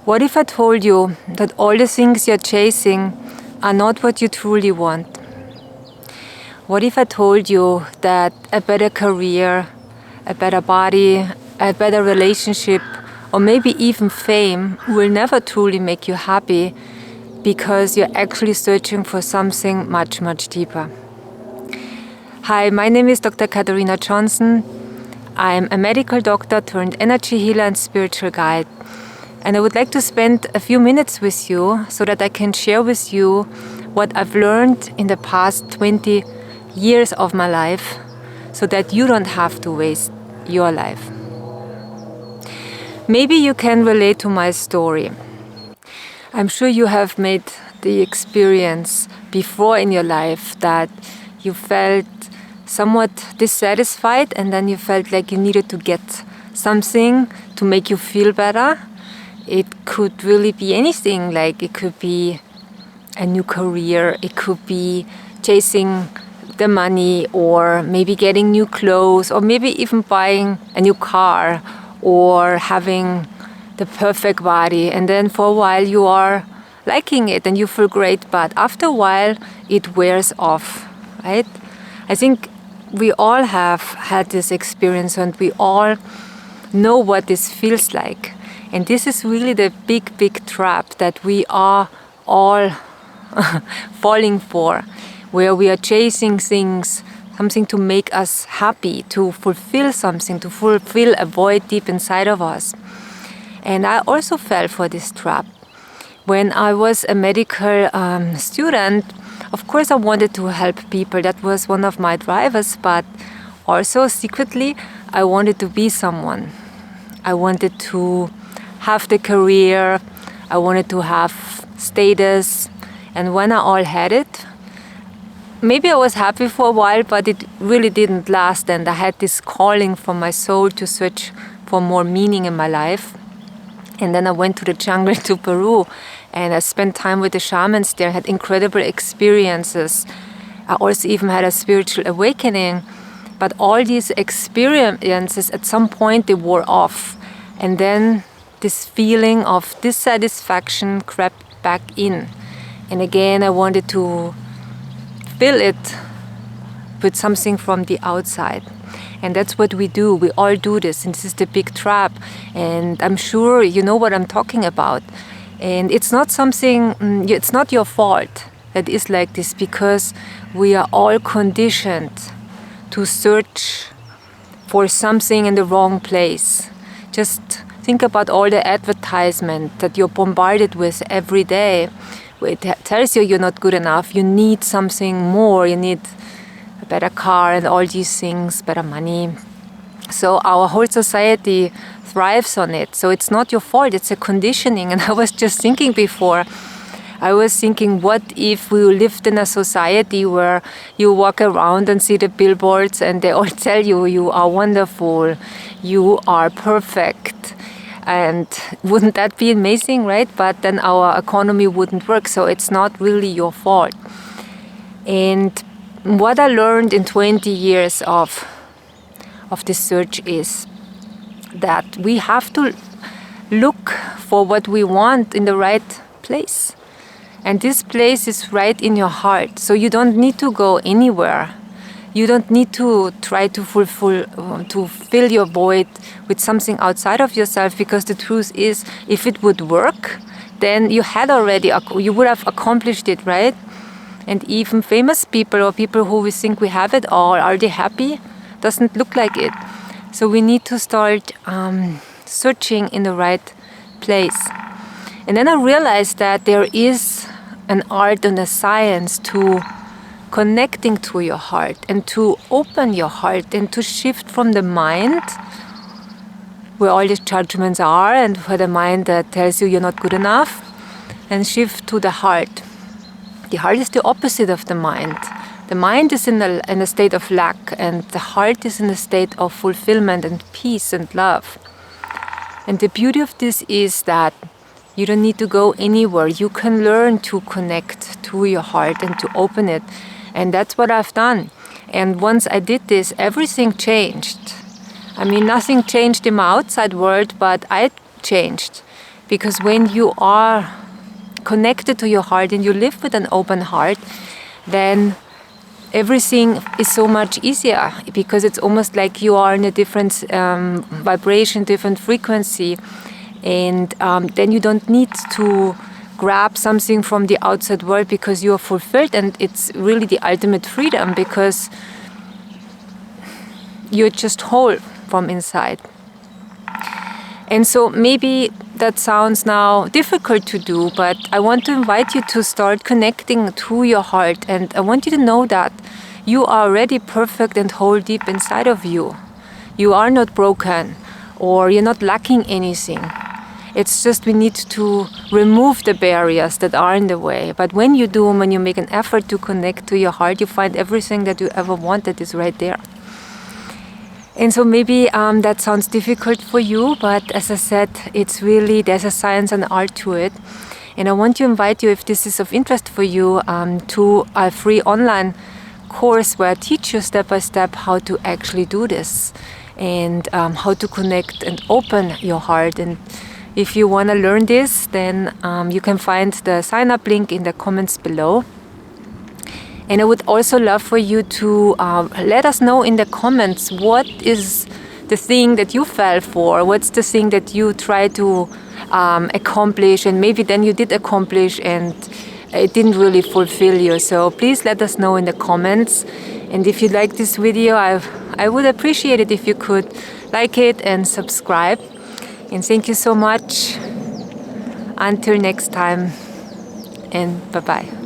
What if I told you that all the things you're chasing are not what you truly want? What if I told you that a better career, a better body, a better relationship, or maybe even fame will never truly make you happy because you're actually searching for something much, much deeper? Hi, my name is Dr. Katharina Johnson. I'm a medical doctor turned energy healer and spiritual guide. And I would like to spend a few minutes with you so that I can share with you what I've learned in the past 20 years of my life so that you don't have to waste your life. Maybe you can relate to my story. I'm sure you have made the experience before in your life that you felt somewhat dissatisfied and then you felt like you needed to get something to make you feel better. It could really be anything, like it could be a new career, it could be chasing the money, or maybe getting new clothes, or maybe even buying a new car, or having the perfect body. And then for a while you are liking it and you feel great, but after a while it wears off, right? I think we all have had this experience and we all know what this feels like. And this is really the big, big trap that we are all falling for, where we are chasing things, something to make us happy, to fulfill something, to fulfill a void deep inside of us. And I also fell for this trap. When I was a medical student, of course I wanted to help people. That was one of my drivers, but also secretly I wanted to be someone. I wanted to have the career, I wanted to have status, and when I all had it, maybe I was happy for a while, but it really didn't last, and I had this calling from my soul to search for more meaning in my life. And then I went to the jungle to Peru, and I spent time with the shamans there, had incredible experiences. I also even had a spiritual awakening, but all these experiences at some point they wore off, and then this feeling of dissatisfaction crept back in. And again, I wanted to fill it with something from the outside. And that's what we do. We all do this. And this is the big trap. And I'm sure you know what I'm talking about. And it's not something, it's not your fault that is like this, because we are all conditioned to search for something in the wrong place. Just think about all the advertisement that you're bombarded with every day. It tells you you're not good enough, you need something more, you need a better car and all these things, better money. So our whole society thrives on it. So it's not your fault, it's a conditioning. And I was just thinking before, what if we lived in a society where you walk around and see the billboards and they all tell you, you are wonderful, you are perfect. And wouldn't that be amazing, right? But then our economy wouldn't work, so it's not really your fault. And what I learned in 20 years of this search is that we have to look for what we want in the right place. And this place is right in your heart, so you don't need to go anywhere. You don't need to try to fill your void with something outside of yourself, because the truth is, if it would work, then you would have accomplished it, right? And even famous people or people who we think we have it all, are they happy? Doesn't look like it. So we need to start searching in the right place. And then I realized that there is an art and a science to connecting to your heart and to open your heart and to shift from the mind, where all these judgments are, and for the mind that tells you you're not good enough, and shift to the heart. The heart is the opposite of the mind. The mind is in a state of lack, and the heart is in a state of fulfillment and peace and love. And the beauty of this is that you don't need to go anywhere. You can learn to connect to your heart and to open it. And that's what I've done. And once I did this, everything changed. I mean, nothing changed in my outside world, but I changed. Because when you are connected to your heart and you live with an open heart, then everything is so much easier, because it's almost like you are in a different vibration, different frequency, and then you don't need to grab something from the outside world, because you are fulfilled, and it's really the ultimate freedom, because you're just whole from inside. And so maybe that sounds now difficult to do, but I want to invite you to start connecting to your heart. And I want you to know that you are already perfect and whole deep inside of you. You are not broken, or you're not lacking anything. It's just we need to remove the barriers that are in the way. But when you do, when you make an effort to connect to your heart, you find everything that you ever wanted is right there. And so maybe that sounds difficult for you, but as I said, it's really, there's a science and art to it. And I want to invite you, if this is of interest for you, to a free online course where I teach you step by step how to actually do this, and how to connect and open your heart. And if you want to learn this, then you can find the sign up link in the comments below. And I would also love for you to let us know in the comments, what is the thing that you fell for? What's the thing that you try to accomplish, and maybe then you did accomplish and it didn't really fulfill you? So please let us know in the comments. And if you like this video, I would appreciate it if you could like it and subscribe. And thank you so much. Until next time, and bye-bye.